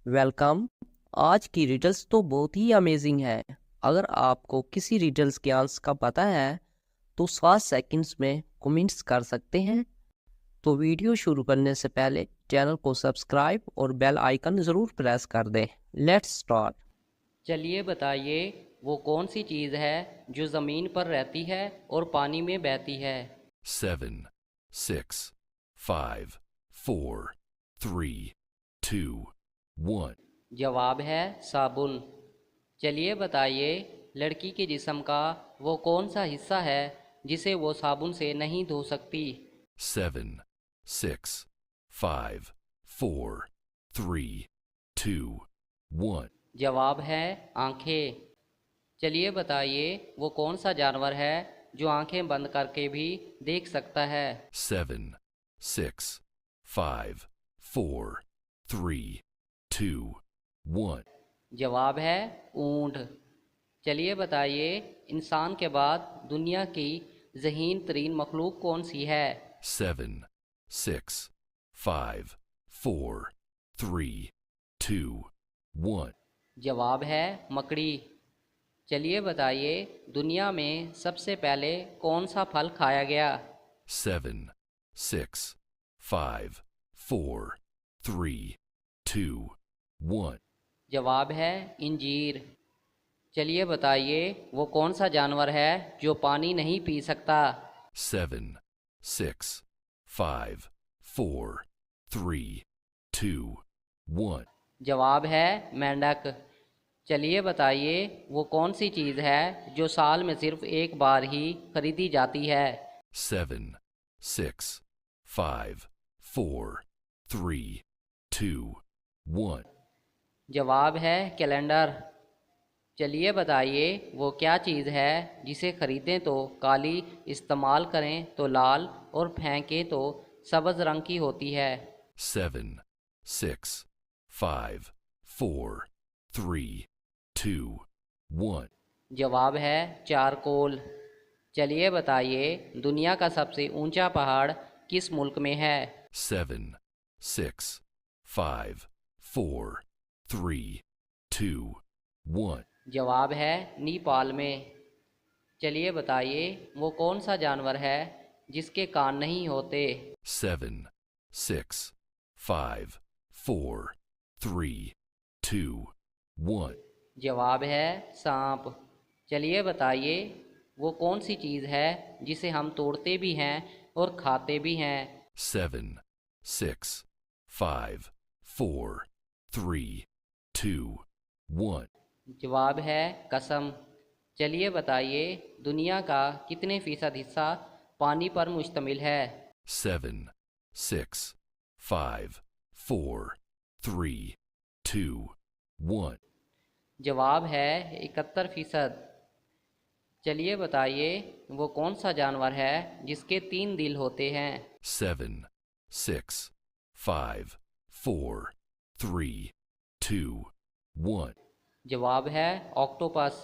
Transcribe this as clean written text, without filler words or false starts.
Welcome. आज की riddles तो बहुत ही अमेजिंग है। अगर आपको किसी रिडल्स के आंसर का पता है तो 7 सेकंड्स में कमेंट्स कर सकते हैं। तो वीडियो शुरू करने से पहले चैनल को सब्सक्राइब और बेल आइकन ज़रूर प्रेस कर दें। Let's start. चलिए बताइए, वो कौन सी चीज़ है जो ज़मीन पर रहती है और पानी में बहती है। 7, 6, 5, 4, 3, 2, 1. जवाब है साबुन। चलिए बताइए, लड़की के जिस्म का वो कौन सा हिस्सा है जिसे वो साबुन से नहीं धो सकती। 7, 6, 5, 4, 3, 2, 1. जवाब है आँखें। चलिए बताइए, वो कौन सा जानवर है जो आँखें बंद करके भी देख सकता है। 7, 6, 5, 4, 3, 2, 1. जवाब है ऊँट। चलिए बताइए, इंसान के बाद दुनिया की ज़हीन तरीन मखलूक कौन सी है। 7, 6, 5, 4, 3, 2, 1. जवाब है मकड़ी। चलिए बताइए, दुनिया में सबसे पहले कौन सा फल खाया गया। 7, 6, 5, 4, 3, 2, 1. जवाब है इंजीर। चलिए बताइए, वो कौन सा जानवर है जो पानी नहीं पी सकता। 7, 6, 5, 4, 3, 2, 1. जवाब है मेंढक। चलिए बताइए, वो कौन सी चीज़ है जो साल में सिर्फ एक बार ही खरीदी जाती है। 7, 6, 5, 4, 3, 2, 1. जवाब है कैलेंडर। चलिए बताइए, वो क्या चीज़ है जिसे खरीदें तो काली, इस्तेमाल करें तो लाल और फेंकें तो सब्ज़ रंग की होती है। 7, 6, 5, 4, 3, 2, 1. जवाब है चारकोल। चलिए बताइए, दुनिया का सबसे ऊंचा पहाड़ किस मुल्क में है। 7, 6, 5, 4, 3, 2, 1. जवाब है नेपाल में। चलिए बताइए, वो कौन सा जानवर है जिसके कान नहीं होते। 7, 6, 5, 4, 3, 2, 1. जवाब है सांप। चलिए बताइए, वो कौन सी चीज़ है जिसे हम तोड़ते भी हैं और खाते भी हैं। 7, 6, 5, 4, 3, 2, 1. जवाब है कसम। चलिए बताइए, दुनिया का कितने फ़ीसद हिस्सा पानी पर मुश्तमिल है। 7, 6, 5, 4, 3, 2, 1. जवाब है 71%। चलिए बताइए, वो कौन सा जानवर है जिसके 3 दिल होते हैं। 7, 6, 5, 4, 3, 2, 1. जवाब है ऑक्टोपस।